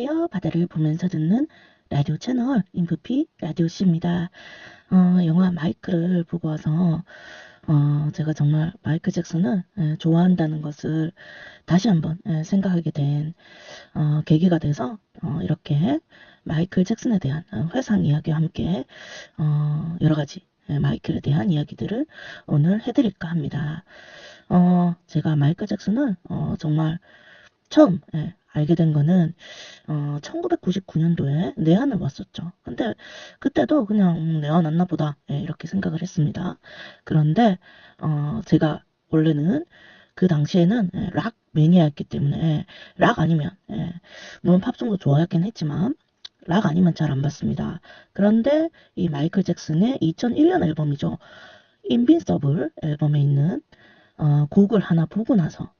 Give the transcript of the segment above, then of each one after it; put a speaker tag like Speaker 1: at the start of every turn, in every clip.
Speaker 1: 안녕하세요. 바다를 보면서 듣는 라디오 채널 인프피 라디오씨입니다. 영화 마이크를 보고 와서 제가 정말 마이클 잭슨을 좋아한다는 것을 다시 한번 생각하게 된 계기가 돼서 이렇게 마이클 잭슨에 대한 회상 이야기와 함께 여러 가지 마이클에 대한 이야기들을 오늘 해드릴까 합니다. 제가 마이클 잭슨을 정말 처음 알게 된 거는 1999년도에 내한을 왔었죠. 근데 그때도 그냥 내한 왔나 보다 이렇게 생각을 했습니다. 그런데 제가 원래는 그 당시에는 락 매니아였기 때문에 락 아니면 물론 팝송도 좋아했긴 했지만 락 아니면 잘 안 봤습니다. 그런데 이 마이클 잭슨의 2001년 앨범이죠. 인빈서블 앨범에 있는 곡을 하나 보고 나서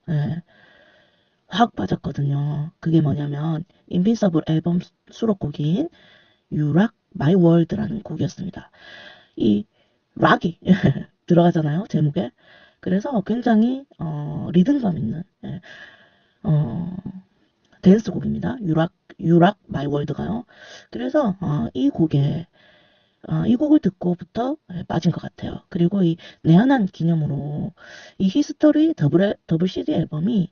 Speaker 1: 확 빠졌거든요. 그게 뭐냐면 인빈서블 앨범 수록곡인 You Rock My World라는 곡이었습니다. 이 락이 들어가잖아요, 제목에. 그래서 굉장히 리듬감 있는 어, 댄스곡입니다. You Rock My World가요. 그래서 이 곡을 듣고부터 빠진 것 같아요. 그리고 이 내한한 기념으로 이 히스토리 더블 CD 앨범이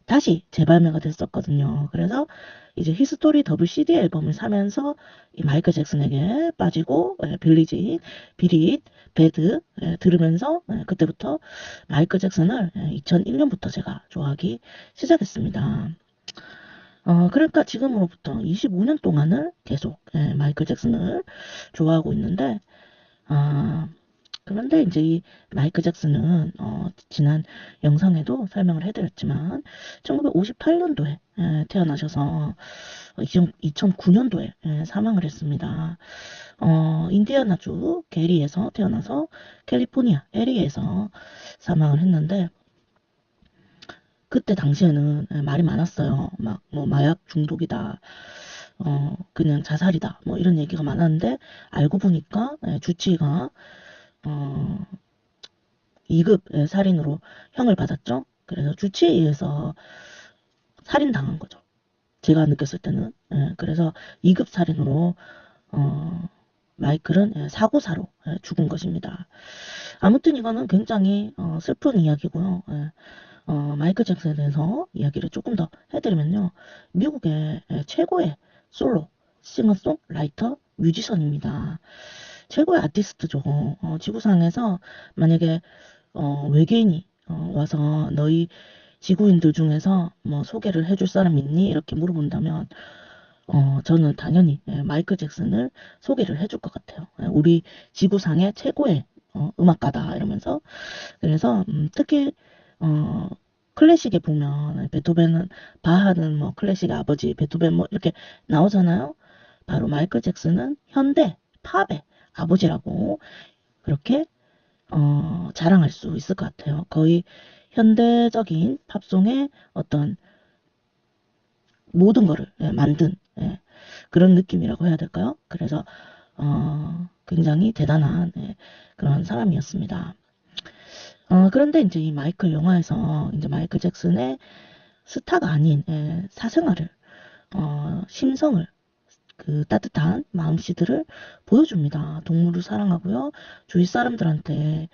Speaker 1: 다시 재발매가 됐었거든요. 그래서 이제 히스토리 더블 CD 앨범을 사면서 이 마이클 잭슨에게 빠지고 빌리진, 비릿, 배드 들으면서 그때부터 마이클 잭슨을 2001년부터 제가 좋아하기 시작했습니다. 그러니까 지금으로부터 25년 동안을 계속 마이클 잭슨을 좋아하고 있는데 아, 그런데 이제 이 마이클 잭슨은 지난 영상에도 설명을 해드렸지만 1958년도에 태어나셔서 2009년도에 사망을 했습니다. 인디애나주 게리에서 태어나서 캘리포니아 LA에서 사망을 했는데 그때 당시에는 말이 많았어요. 막 뭐 마약 중독이다. 그냥 자살이다. 뭐 이런 얘기가 많았는데 알고 보니까 주치의가 어, 2급 살인으로 형을 받았죠. 그래서 주치에 의해서 살인당한 거죠. 제가 느꼈을 때는. 그래서 2급 살인으로 마이클은 사고사로 죽은 것입니다. 아무튼 이거는 굉장히 슬픈 이야기고요. 마이클 잭슨에 대해서 이야기를 조금 더 해드리면요. 미국의 최고의 솔로 싱어송라이터 뮤지션입니다. 최고의 아티스트죠. 지구상에서 만약에 외계인이 와서 너희 지구인들 중에서 뭐 소개를 해줄 사람 있니? 이렇게 물어본다면 저는 당연히 마이클 잭슨을 소개를 해줄 것 같아요. 우리 지구상의 최고의 음악가다 이러면서 그래서 특히 어, 클래식에 보면 베토벤은 바하는 뭐 클래식의 아버지 베토벤 뭐 이렇게 나오잖아요. 바로 마이클 잭슨은 현대 팝의 아버지라고 그렇게 자랑할 수 있을 것 같아요. 거의 현대적인 팝송의 어떤 모든 거를 만든 그런 느낌이라고 해야 될까요? 그래서 굉장히 대단한 그런 사람이었습니다. 그런데 이제 이 마이클 영화에서 이제 마이클 잭슨의 스타가 아닌 사생활을 심성을 그 따뜻한 마음씨들을 보여줍니다. 동물을 사랑하고요. 주위 사람들한테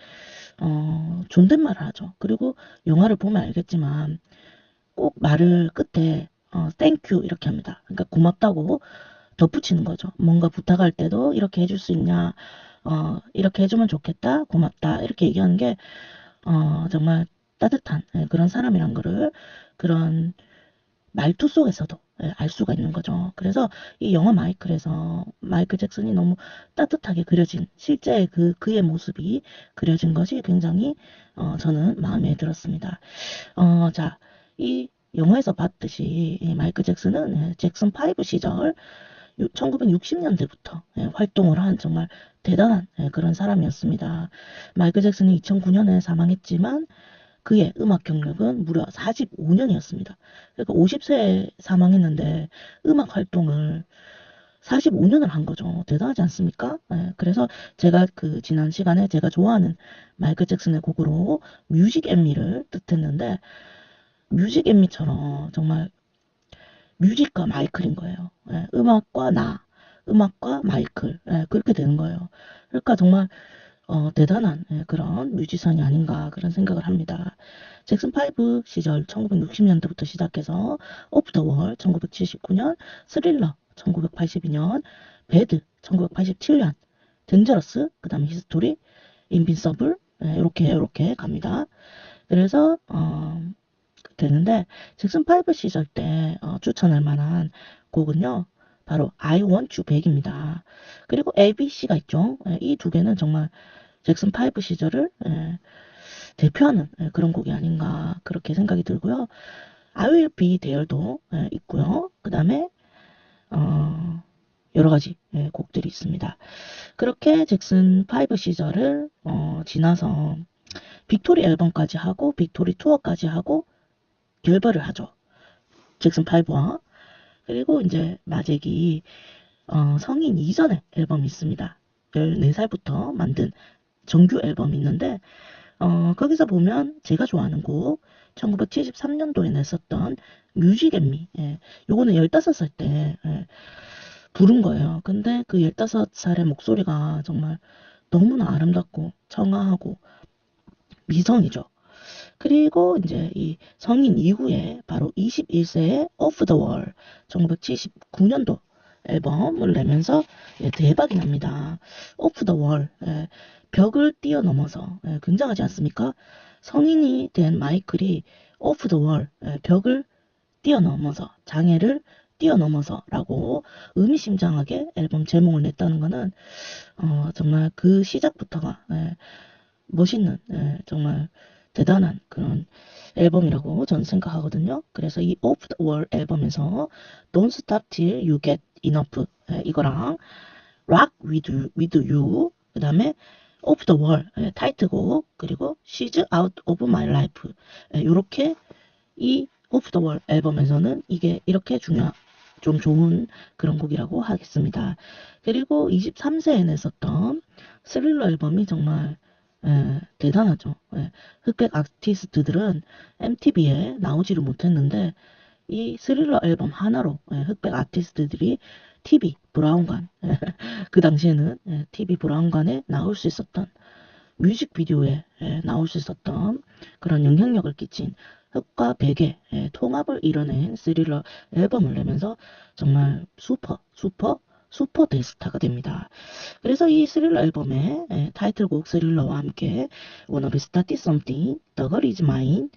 Speaker 1: 존댓말을 하죠. 그리고 영화를 보면 알겠지만 꼭 말을 끝에 땡큐 이렇게 합니다. 그러니까 고맙다고 덧붙이는 거죠. 뭔가 부탁할 때도 이렇게 해줄 수 있냐, 이렇게 해주면 좋겠다, 고맙다 이렇게 얘기하는 게 정말 따뜻한 그런 사람이란 거를 그런 말투 속에서도 알 수가 있는 거죠. 그래서 이 영화 마이클에서 마이클 잭슨이 너무 따뜻하게 그려진 실제 그의 모습이 그려진 것이 굉장히 저는 마음에 들었습니다. 자, 이 영화에서 봤듯이 이 마이클 잭슨은 잭슨 5 시절 1960년대부터 활동을 한 정말 대단한 그런 사람이었습니다. 마이클 잭슨이 2009년에 사망했지만 그의 음악 경력은 무려 45년이었습니다. 그러니까 50세에 사망했는데 음악 활동을 45년을 한 거죠. 대단하지 않습니까? 그래서 제가 그 지난 시간에 제가 좋아하는 마이클 잭슨의 곡으로 뮤직 앤미를 뜻했는데 뮤직 앤미처럼 정말 뮤직과 마이클인 거예요. 예, 음악과 나, 음악과 마이클, 예, 그렇게 되는 거예요. 그러니까 정말 대단한 그런 뮤지션이 아닌가 그런 생각을 합니다. 잭슨 5 시절 1960년대부터 시작해서 오프 더 월 1979년, 스릴러 1982년, 배드 1987년, 덴저러스, 그 다음에 히스토리, 인빈서블 이렇게 갑니다. 그래서 되는데 잭슨 5 시절 때 추천할 만한 곡은요. 바로 I Want You Back입니다. 그리고 ABC가 있죠. 이 두 개는 정말 잭슨 5 시절을 대표하는 그런 곡이 아닌가 그렇게 생각이 들고요. I Will Be There도 있고요. 그 다음에 여러 가지 곡들이 있습니다. 그렇게 잭슨 5 시절을 지나서 빅토리 앨범까지 하고 빅토리 투어까지 하고 결별을 하죠. 잭슨 5와. 그리고 이제 마잭이 성인 이전의 앨범이 있습니다. 14살부터 만든 정규 앨범이 있는데 거기서 보면 제가 좋아하는 곡 1973년도에 냈었던 뮤직 앤미 요거는 15살 때 부른 거예요. 근데 그 15살의 목소리가 정말 너무나 아름답고 청아하고 미성이죠. 그리고 이제 이 성인 이후에 바로 21세의 Off the Wall 1979년도 앨범을 내면서 대박이 납니다. Off the Wall 벽을 뛰어넘어서 굉장하지 않습니까? 성인이 된 마이클이 Off the Wall 벽을 뛰어넘어서 장애를 뛰어넘어서 라고 의미심장하게 앨범 제목을 냈다는 것은 정말 그 시작부터가 멋있는 정말 대단한 그런 앨범이라고 저는 생각하거든요. 그래서 이 Off the Wall 앨범에서 Don't Stop Till You Get Enough 이거랑 Rock with You 그 다음에 Off the Wall 타이틀곡 그리고 She's Out of My Life 이렇게 이 Off the Wall 앨범에서는 이게 이렇게 좀 좋은 그런 곡이라고 하겠습니다. 그리고 23세에 냈었던 스릴러 앨범이 정말 대단하죠. 흑백 아티스트들은 MTV에 나오지를 못했는데 이 스릴러 앨범 하나로 흑백 아티스트들이 TV 브라운관 그 당시에는 TV 브라운관에 나올 수 있었던 뮤직비디오에 나올 수 있었던 그런 영향력을 끼친 흑과 백의 통합을 이뤄낸 스릴러 앨범을 내면서 정말 슈퍼 대스타가 됩니다. 그래서 이 스릴러 앨범의 타이틀곡 스릴러와 함께 Wanna Be Started Something, The Girl Is Mine,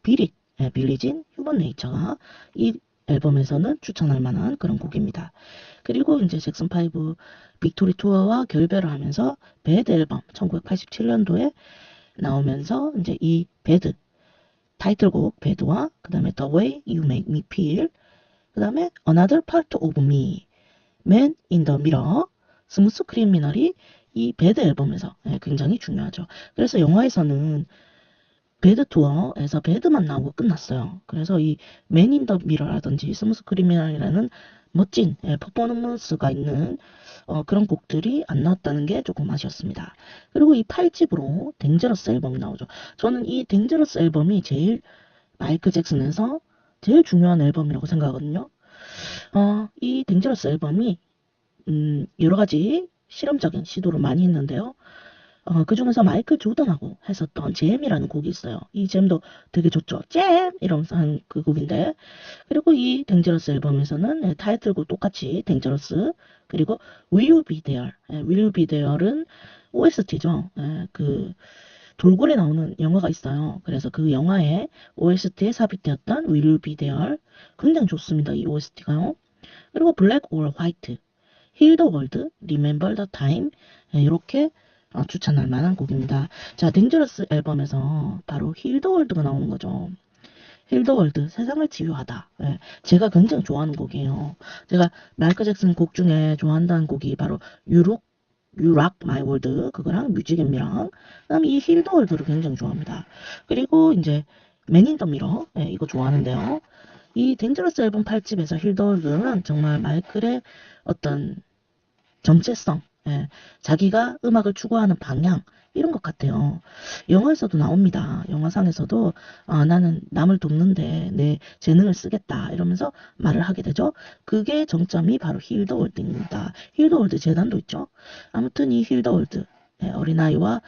Speaker 1: Beat It, 빌리진, 휴먼 네이처가 이 앨범에서는 추천할 만한 그런 곡입니다. 그리고 이제 잭슨 5 빅토리 투어와 결별을 하면서 배드 앨범 1987년도에 나오면서 이제 이 배드 타이틀곡 배드와 그 다음에 The Way You Make Me Feel 그 다음에 Another Part of Me Man in the Mirror 스무스 크리미널이 이 배드 앨범에서 굉장히 중요하죠. 그래서 영화에서는 배드 투어에서 배드만 나오고 끝났어요. 그래서 이 맨 인 더 미러라든지 스무스 크리미널이라는 멋진 퍼포먼스가 있는 그런 곡들이 안 나왔다는 게 조금 아쉬웠습니다. 그리고 이 8집으로 댕저러스 앨범이 나오죠. 저는 이 댕저러스 앨범이 제일 마이클 잭슨에서 제일 중요한 앨범이라고 생각하거든요. 이 댕저러스 앨범이 여러 가지 실험적인 시도를 많이 했는데요. 그 중에서 마이클 조던하고 했었던 잼이라는 곡이 있어요. 이 잼도 되게 좋죠. 잼! 이러면서 한 그 곡인데. 그리고 이 댕저러스 앨범에서는 타이틀곡 똑같이 댕저러스 그리고 Will You Be There. Will You Be There은 OST죠. 그 돌고래 나오는 영화가 있어요. 그래서 그 영화의 OST에 삽입되었던 Will You Be There. 굉장히 좋습니다. 이 OST가요. 그리고 Black or White, Heal the World, Remember the Time 이렇게 추천할 만한 곡입니다. 자, 댕저러스 앨범에서 바로 힐 더 월드가 나오는 거죠. 힐 더 월드, 세상을 치유하다. 제가 굉장히 좋아하는 곡이에요. 제가 마이클 잭슨 곡 중에 좋아한다는 곡이 바로 You Rock My World 그거랑 뮤직 앤미랑 그다음에 이 힐 더 월드를 굉장히 좋아합니다. 그리고 이제 맨 인 더 미러 이거 좋아하는데요. 이 댕저러스 앨범 8집에서 힐 더 월드는 정말 마이클의 어떤 정체성 자기가 음악을 추구하는 방향 이런 것 같아요. 영화에서도 나옵니다. 영화상에서도 나는 남을 돕는데 내 재능을 쓰겠다 이러면서 말을 하게 되죠. 그게 정점이 바로 힐 더 월드입니다. 힐 더 월드 재단도 있죠. 아무튼 이 힐 더 월드 어린아이와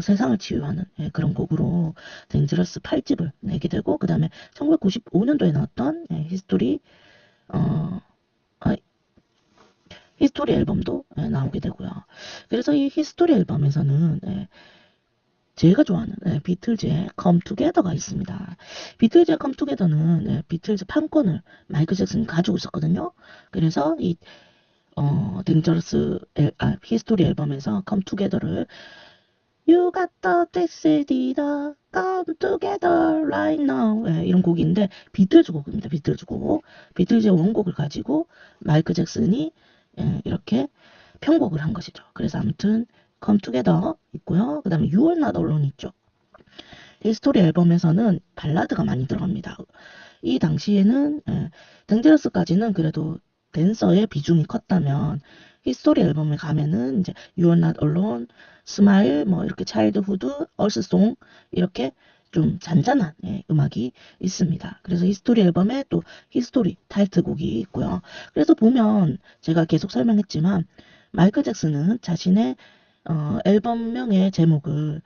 Speaker 1: 세상을 치유하는 그런 곡으로 덴저러스 8집을 내게 되고 그 다음에 1995년도에 나왔던 히스토리 어, 아, 히스토리 앨범도 나오게 되고요. 그래서 이 히스토리 앨범에서는 제가 좋아하는 비틀즈의 Come Together가 있습니다. 비틀즈의 Come Together는 비틀즈 판권을 마이클 잭슨이 가지고 있었거든요. 그래서 이 댕저러스 히스토리 앨범에서 Come Together를 You got the decision, come together right now. 이런 곡인데 비틀즈 곡입니다. 비틀즈 곡. 비틀즈의 원곡을 가지고 마이클 잭슨이 이렇게 편곡을 한 것이죠. 그래서 아무튼 Come Together 있고요. 그 다음에 You Are Not Alone 있죠. 히스토리 앨범에서는 발라드가 많이 들어갑니다. 이 당시에는 댕저러스까지는 그래도 댄서의 비중이 컸다면 히스토리 앨범에 가면은 이제 You're Not Alone, Smile, 뭐 이렇게 차일드후드, 얼스송 이렇게 좀 잔잔한 음악이 있습니다. 그래서 히스토리 앨범에 또 히스토리 타이틀곡이 있고요. 그래서 보면 제가 계속 설명했지만 마이클 잭슨은 자신의 앨범명의 제목을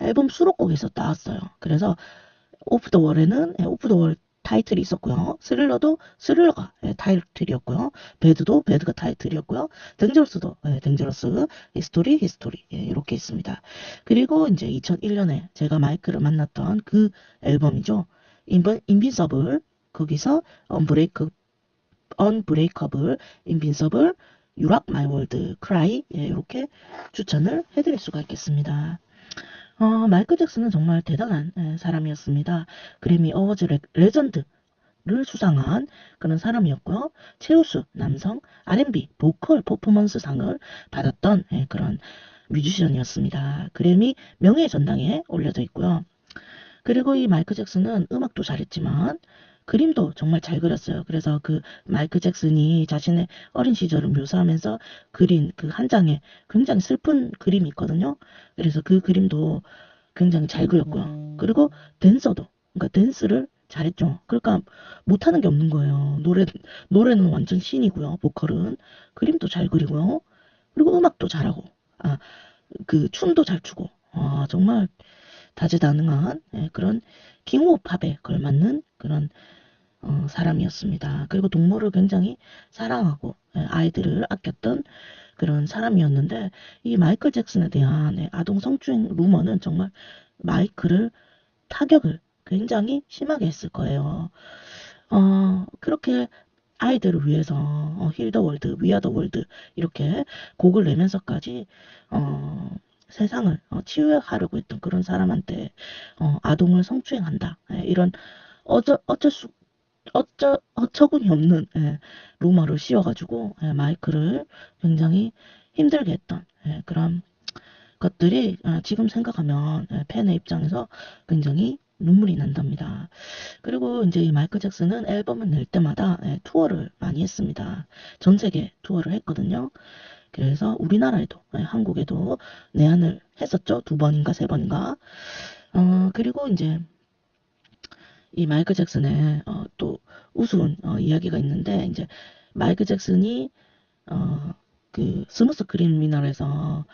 Speaker 1: 앨범 수록곡에서 따왔어요. 그래서 오프 더 월에는 오프 더 월 타이틀이 있었고요. 스릴러도 스릴러가 타이틀이었고요. 배드도 배드가 타이틀이었고요. 댕저러스도 댕저러스, 히스토리 히스토리 이렇게 있습니다. 그리고 이제 2001년에 제가 마이크를 만났던 그 앨범이죠. 인빈서블 거기서 언브레이커블, 인빈서블, 유락 마이 월드, 크라이 이렇게 추천을 해드릴 수가 있겠습니다. 마이클 잭슨은 정말 대단한 사람이었습니다. 그래미 어워즈 레전드를 수상한 그런 사람이었고요. 최우수 남성 R&B 보컬 퍼포먼스 상을 받았던 그런 뮤지션이었습니다. 그래미 명예의 전당에 올려져 있고요. 그리고 이 마이클 잭슨은 음악도 잘했지만 그림도 정말 잘 그렸어요. 그래서 그 마이클 잭슨이 자신의 어린 시절을 묘사하면서 그린 그 한 장에 굉장히 슬픈 그림이 있거든요. 그래서 그 그림도 굉장히 잘 그렸고요. 그리고 댄서도, 그러니까 댄스를 잘했죠. 그러니까 못하는 게 없는 거예요. 노래는 완전 신이고요. 보컬은. 그림도 잘 그리고요. 그리고 음악도 잘하고, 그 춤도 잘 추고, 정말 다재다능한 그런 킹오브 팝에 걸맞는 그런 사람이었습니다. 그리고 동물을 굉장히 사랑하고 아이들을 아꼈던 그런 사람이었는데 이 마이클 잭슨에 대한 아동 성추행 루머는 정말 마이클을 타격을 굉장히 심하게 했을 거예요. 그렇게 아이들을 위해서 힐 더 월드, 위아 더 월드 이렇게 곡을 내면서까지 세상을 치유하려고 했던 그런 사람한테 아동을 성추행한다. 이런 어처구니 없는 루머를 씌워가지고 마이크를 굉장히 힘들게 했던 그런 것들이 지금 생각하면 팬의 입장에서 굉장히 눈물이 난답니다. 그리고 이제 이 마이클 잭슨은 앨범을 낼 때마다 투어를 많이 했습니다. 전 세계 투어를 했거든요. 그래서 우리나라에도 한국에도 내한을 했었죠. 2번인가 3번인가. 그리고 이제 이 마이클 잭슨의 또 우스운 이야기가 있는데 이제 마이클 잭슨이 그 스무스 크리미널에서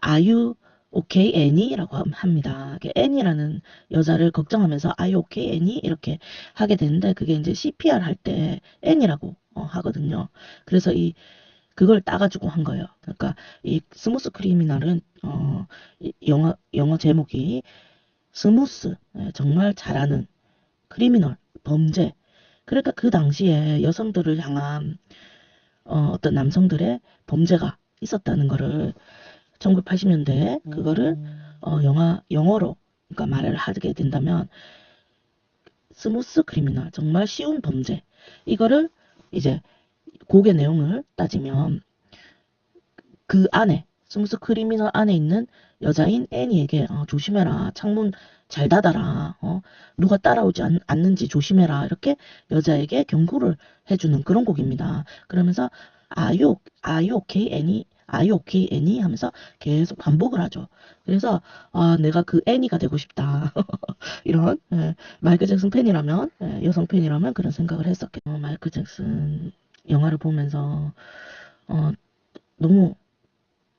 Speaker 1: Are you okay, Annie? 라고 합니다. 애니라는 여자를 걱정하면서 Are you okay, Annie? 이렇게 하게 되는데 그게 이제 CPR 할 때 Annie라고 하거든요. 그래서 그걸 따가지고 한 거예요. 그러니까 이 스무스 크리미널은 영어 제목이 스무스 정말 잘하는 크리미널 범죄. 그러니까 그 당시에 여성들을 향한 어떤 남성들의 범죄가 있었다는 거를 1980년대에 그거를 영어로 그러니까 말을 하게 된다면 스무스 크리미널 정말 쉬운 범죄 이거를 이제 곡의 내용을 따지면 그 안에 스무스 크리미널 안에 있는 여자인 애니에게 조심해라 창문 잘 닫아라 누가 따라오지 않는지 조심해라 이렇게 여자에게 경고를 해주는 그런 곡입니다. 그러면서 Are you okay, Annie? Are you okay, Annie? 하면서 계속 반복을 하죠. 그래서 아, 내가 그 애니가 되고 싶다. 이런 마이클 잭슨 팬이라면 여성 팬이라면 그런 생각을 했었겠죠. 마이클 잭슨 영화를 보면서 어, 너무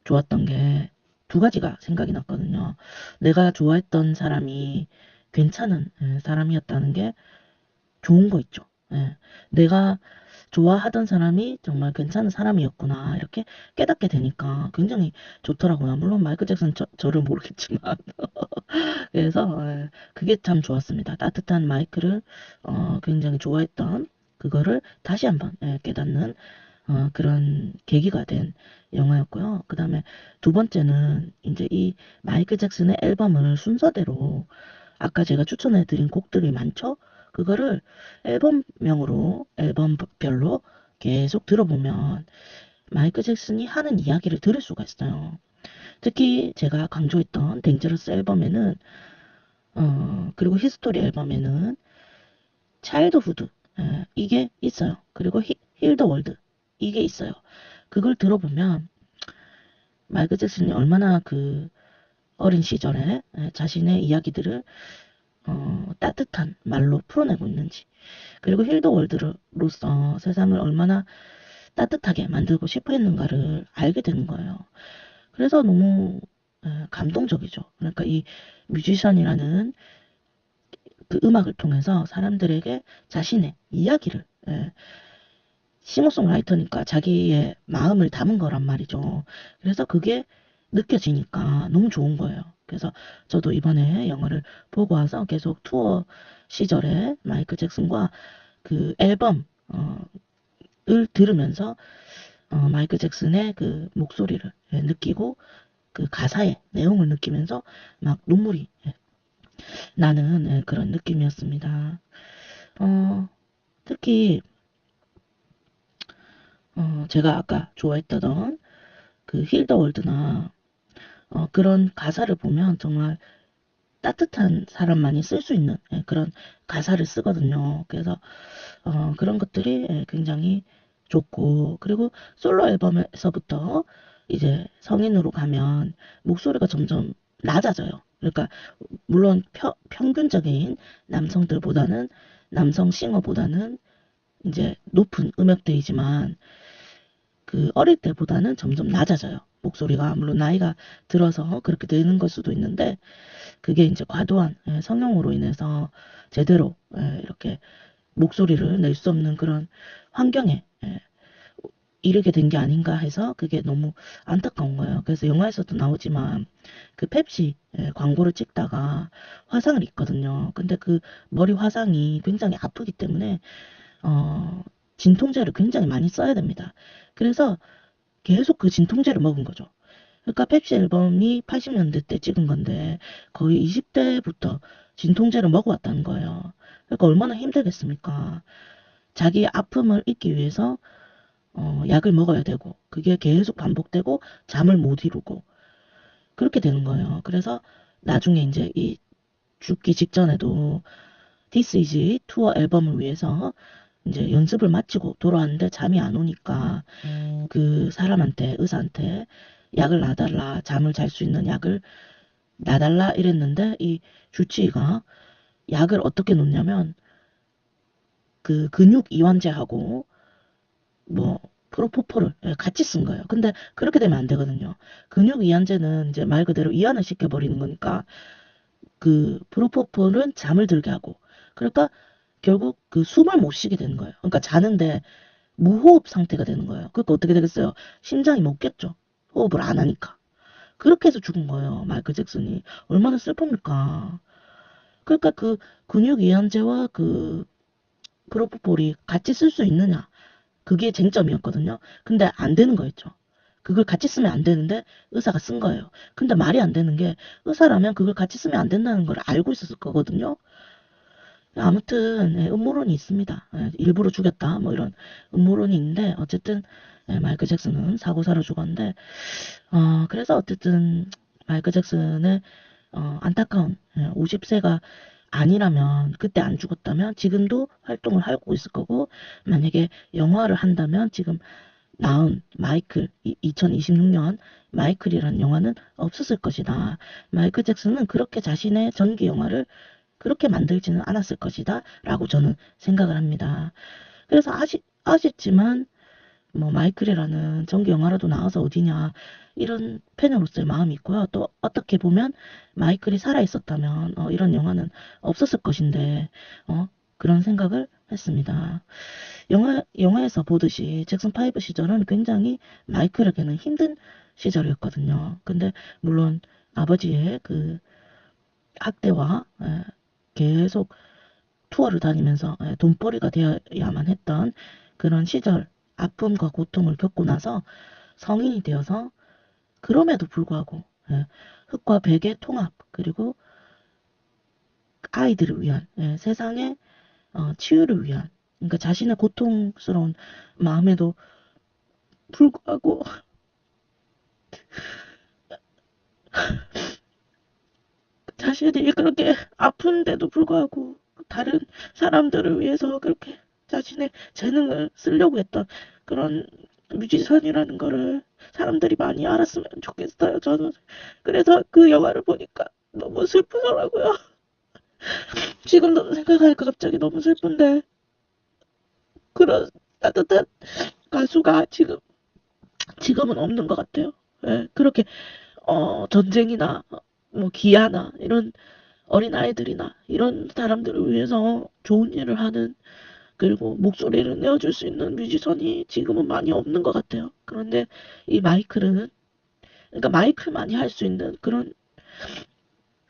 Speaker 1: 좋았던 게 두 가지가 생각이 났거든요. 내가 좋아했던 사람이 괜찮은 사람이었다는 게 좋은 거 있죠. 예. 내가 좋아하던 사람이 정말 괜찮은 사람이었구나 이렇게 깨닫게 되니까 굉장히 좋더라고요. 물론 마이클 잭슨 저를 모르겠지만 그래서 그게 참 좋았습니다. 따뜻한 마이크를 굉장히 좋아했던 그거를 다시 한번 깨닫는 그런 계기가 된 영화였고요. 그 다음에 두 번째는 이제 이 마이클 잭슨의 앨범을 순서대로 아까 제가 추천해드린 곡들이 많죠? 그거를 앨범명으로 앨범별로 계속 들어보면 마이클 잭슨이 하는 이야기를 들을 수가 있어요. 특히 제가 강조했던 댕저러스 앨범에는 그리고 히스토리 앨범에는 차일드후드 이게 있어요. 그리고 힐더 월드 이게 있어요. 그걸 들어보면 마이클 잭슨이 얼마나 그 어린 시절에 자신의 이야기들을 따뜻한 말로 풀어내고 있는지 그리고 힐더 월드로서 세상을 얼마나 따뜻하게 만들고 싶어 했는가를 알게 되는 거예요. 그래서 너무 감동적이죠. 그러니까 이 뮤지션이라는 그 음악을 통해서 사람들에게 자신의 이야기를 싱어송라이터니까 자기의 마음을 담은 거란 말이죠. 그래서 그게 느껴지니까 너무 좋은 거예요. 그래서 저도 이번에 영화를 보고 와서 계속 투어 시절에 마이클 잭슨과 그 앨범을 들으면서 마이클 잭슨의 그 목소리를 느끼고 그 가사의 내용을 느끼면서 막 눈물이 나는 그런 느낌이었습니다. 특히 제가 아까 좋아했던 그 힐더 월드나 그런 가사를 보면 정말 따뜻한 사람만이 쓸 수 있는 그런 가사를 쓰거든요. 그래서 그런 것들이 굉장히 좋고 그리고 솔로 앨범에서부터 이제 성인으로 가면 목소리가 점점 낮아져요. 그러니까 물론 평균적인 남성들보다는 남성 싱어보다는 이제 높은 음역대이지만 그 어릴 때보다는 점점 낮아져요. 목소리가 물론 나이가 들어서 그렇게 되는 걸 수도 있는데 그게 이제 과도한 성형으로 인해서 제대로 이렇게 목소리를 낼 수 없는 그런 환경에 이르게 된 게 아닌가 해서 그게 너무 안타까운 거예요. 그래서 영화에서도 나오지만 그 펩시 광고를 찍다가 화상을 입거든요. 근데 그 머리 화상이 굉장히 아프기 때문에 진통제를 굉장히 많이 써야 됩니다. 그래서 계속 그 진통제를 먹은 거죠. 그러니까 펩시 앨범이 80년대 때 찍은 건데 거의 20대부터 진통제를 먹어왔다는 거예요. 그러니까 얼마나 힘들겠습니까? 자기의 아픔을 잊기 위해서 약을 먹어야 되고 그게 계속 반복되고 잠을 못 이루고 그렇게 되는 거예요. 그래서 나중에 이제 이 죽기 직전에도 This Is It 투어 앨범을 위해서 이제 연습을 마치고 돌아왔는데 잠이 안 오니까 그 사람한테 의사한테 약을 놔달라 잠을 잘 수 있는 약을 놔달라 이랬는데 이 주치의가 약을 어떻게 놓냐면 그 근육 이완제하고 뭐 프로포폴을 같이 쓴 거예요. 근데 그렇게 되면 안 되거든요. 근육 이완제는 이제 말 그대로 이완을 시켜버리는 거니까 그 프로포폴은 잠을 들게 하고 그러니까 결국 그 숨을 못 쉬게 되는 거예요. 그러니까 자는데 무호흡 상태가 되는 거예요. 그러니까 어떻게 되겠어요? 심장이 못 겠죠. 호흡을 안 하니까. 그렇게 해서 죽은 거예요. 마이클 잭슨이. 얼마나 슬픕니까? 그러니까 그 근육 이완제와 그 프로포폴이 같이 쓸 수 있느냐. 그게 쟁점이었거든요. 근데 안 되는 거였죠. 그걸 같이 쓰면 안 되는데 의사가 쓴 거예요. 근데 말이 안 되는 게 의사라면 그걸 같이 쓰면 안 된다는 걸 알고 있었을 거거든요. 아무튼 음모론이 있습니다. 일부러 죽였다 뭐 이런 음모론이 있는데 어쨌든 마이클 잭슨은 사고사로 죽었는데 그래서 어쨌든 마이클 잭슨의 안타까운 50세가 아니라면 그때 안 죽었다면 지금도 활동을 하고 있을 거고 만약에 영화를 한다면 지금 나온 마이클, 2026년 마이클이라는 영화는 없었을 것이다. 마이클 잭슨은 그렇게 자신의 전기 영화를 그렇게 만들지는 않았을 것이다. 라고 저는 생각을 합니다. 그래서 아쉽지만, 뭐, 마이클이라는 전기 영화라도 나와서 어디냐, 이런 팬으로서의 마음이 있고요. 또, 어떻게 보면, 마이클이 살아있었다면, 이런 영화는 없었을 것인데, 그런 생각을 했습니다. 영화에서 보듯이 잭슨5 시절은 굉장히 마이클에게는 힘든 시절이었거든요. 근데, 물론, 아버지의 그 학대와 계속 투어를 다니면서 돈벌이가 되어야만 했던 그런 시절, 아픔과 고통을 겪고 나서 성인이 되어서 그럼에도 불구하고 흑과 백의 통합, 그리고 아이들을 위한 세상의 치유를 위한, 그러니까 자신의 고통스러운 마음에도 불구하고 자신이 그렇게 아픈데도 불구하고 다른 사람들을 위해서 그렇게 자신의 재능을 쓰려고 했던 그런 뮤지션이라는 거를 사람들이 많이 알았으면 좋겠어요, 저는. 그래서 그 영화를 보니까 너무 슬프더라고요. 지금도 생각하니까 갑자기 너무 슬픈데, 그런 따뜻한 가수가 지금은 없는 것 같아요. 예, 그렇게, 전쟁이나, 뭐, 기아나, 이런 어린아이들이나, 이런 사람들을 위해서 좋은 일을 하는, 그리고 목소리를 내어줄 수 있는 뮤지션이 지금은 많이 없는 것 같아요. 그런데 이 마이클은, 그러니까 마이클만이 할 수 있는 그런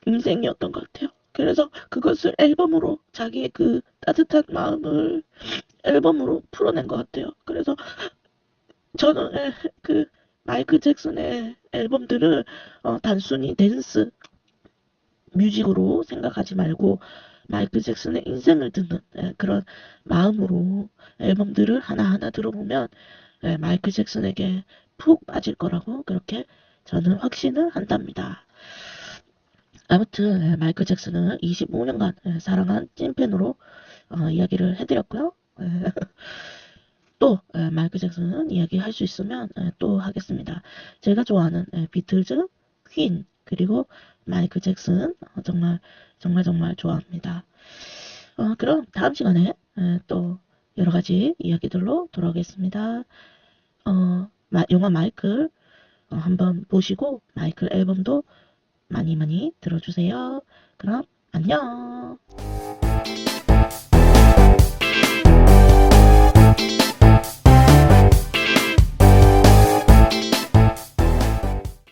Speaker 1: 인생이었던 것 같아요. 그래서 그것을 앨범으로, 자기의 그 따뜻한 마음을 앨범으로 풀어낸 것 같아요. 그래서 저는 그 마이클 잭슨의 앨범들을 단순히 댄스 뮤직으로 생각하지 말고 마이클 잭슨의 인생을 듣는 그런 마음으로 앨범들을 하나하나 들어보면 마이클 잭슨에게 푹 빠질 거라고 그렇게 저는 확신을 한답니다. 아무튼 마이클 잭슨은 25년간 사랑한 찐팬으로 이야기를 해드렸고요. 또 마이클 잭슨 이야기할 수 있으면 또 하겠습니다. 제가 좋아하는 비틀즈, 퀸, 그리고 마이클 잭슨 정말 정말 정말 좋아합니다. 그럼 다음 시간에 또 여러 가지 이야기들로 돌아오겠습니다. 영화 마이클 한번 보시고 마이클 앨범도 많이 많이 들어주세요. 그럼 안녕.